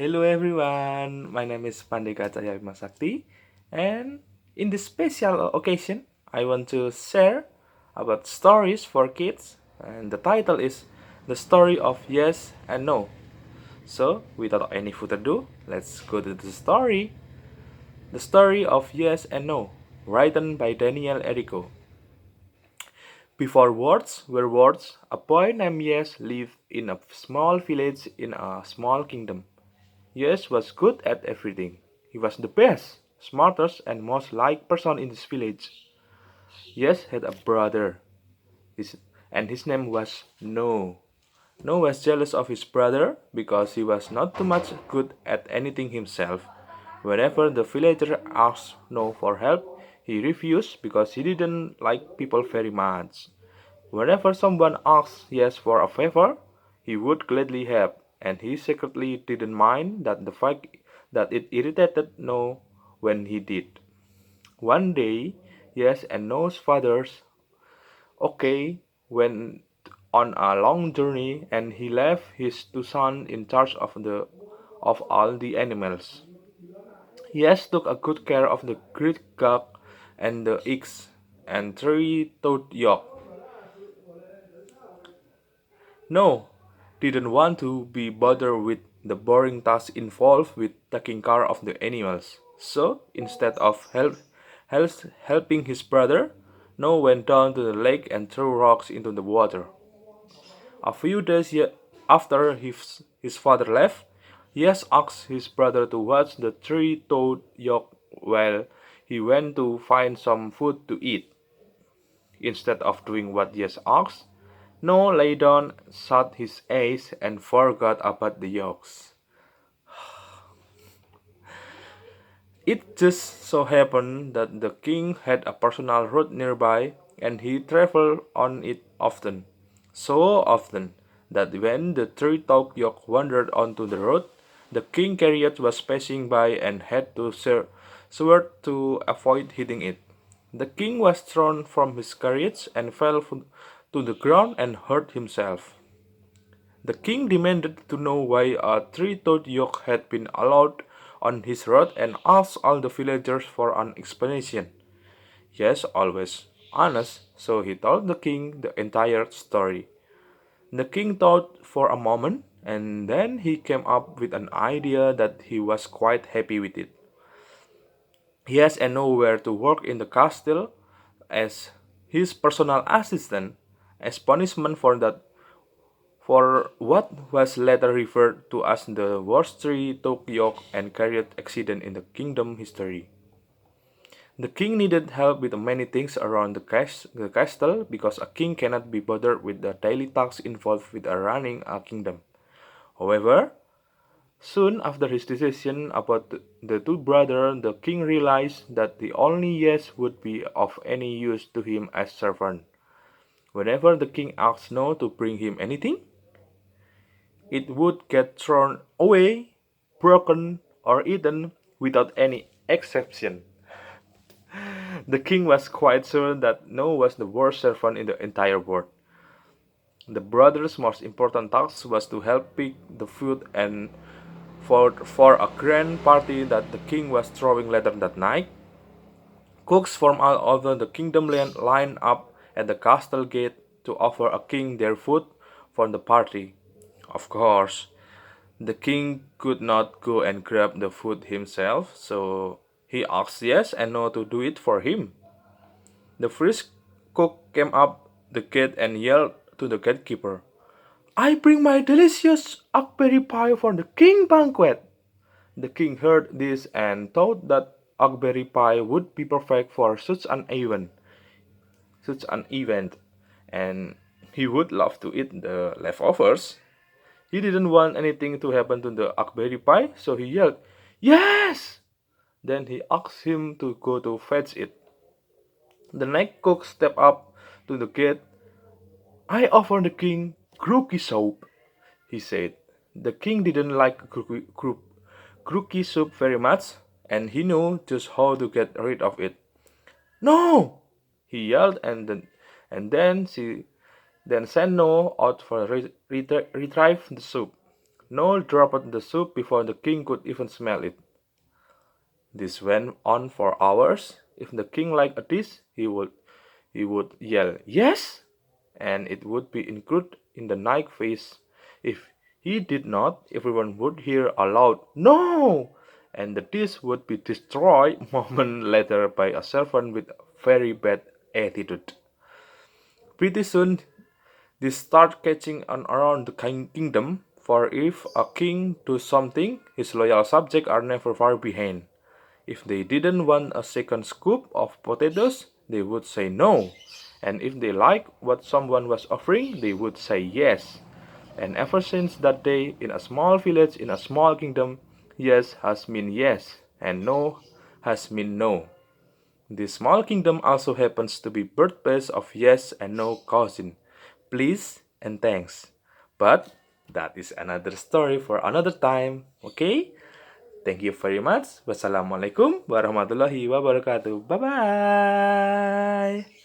Hello everyone, my name is Pandega Cahaya Sakti, and in this special occasion, I want to share about stories for kids, and the title is The Story of Yes and No. So, without any further ado, let's go to the story. The Story of Yes and No, written by Daniel Errico. Before words were words, a boy named Yes lived in a small village in a small kingdom. Yes was good at everything. He was the best, smartest, and most liked person in this village. Yes had a brother, his, and his name was No. No was jealous of his brother because he was not too much good at anything himself. Whenever the villager asked No for help, he refused because he didn't like people very much. Whenever someone asked Yes for a favor, he would gladly help, and he secretly didn't mind that the fact that it irritated No when he did. One day, Yes and No's father's okay went on a long journey, and he left his two sons in charge of all the animals. Yes took a good care of the great cock and the eggs and three-toed yolk. No, didn't want to be bothered with the boring tasks involved with taking care of the animals. So, instead of helping his brother, No went down to the lake and threw rocks into the water. A few days after his father left, Yes asked his brother to watch the three-toed yolk while he went to find some food to eat. Instead of doing what Yes asked, Noah lay down, shut his eyes, and forgot about the yolks. It just so happened that the king had a personal road nearby, and he traveled on it often. So often that when the three-toed yoke wandered onto the road, the king chariot was passing by and had to swerve to avoid hitting it. The king was thrown from his carriage and fell to the ground and hurt himself. The king demanded to know why a three-toed yoke had been allowed on his road and asked all the villagers for an explanation. Yes, always honest, so he told the king the entire story. The king thought for a moment, and then he came up with an idea that he was quite happy with it. Yes, and nowhere to work in the castle as his personal assistant as punishment for what was later referred to as the worst three Tokyo and Chariot accident in the kingdom history. The king needed help with many things around the castle because a king cannot be bothered with the daily tasks involved with running a kingdom. However, soon after his decision about the two brothers, the king realized that the only yes would be of any use to him as servant. Whenever the king asked no to bring him anything, it would get thrown away, broken, or eaten without any exception. The king was quite sure that Noah was the worst servant in the entire world. The brothers' most important task was to help pick the food and for a grand party that the king was throwing later that night. Cooks from all over the kingdom lined up at the castle gate to offer a king their food for the party. Of course, the king could not go and grab the food himself, so he asked yes and no to do it for him. The first cook came up the gate and yelled to the gatekeeper, I bring my delicious aquaberry pie for the king banquet. The king heard this and thought that aquaberry pie would be perfect for such an event, and he would love to eat the leftovers. He didn't want anything to happen to the aquaberry pie, so he yelled, Yes! Then he asked him to go to fetch it. The night cook stepped up to the gate. I offer the king crookie soup, he said. The king didn't like crookie soup very much, and he knew just how to get rid of it. No! He yelled, and then sent No out for retrieve the soup. No dropped the soup before the king could even smell it. This went on for hours. If the king liked a dish, he would yell yes, and it would be included in the night feast. If he did not, everyone would hear a loud no, and the dish would be destroyed moment later by a servant with very bad attitude. Pretty soon, this start catching on around the kingdom, for if a king does something, his loyal subjects are never far behind. If they didn't want a second scoop of potatoes, they would say no. And if they liked what someone was offering, they would say yes. And ever since that day, in a small village, in a small kingdom, yes has meant yes, and no has meant no. This small kingdom also happens to be birthplace of yes and no cousin, please and thanks. But that is another story for another time, okay? Thank you very much. Wassalamualaikum warahmatullahi wabarakatuh. Bye bye.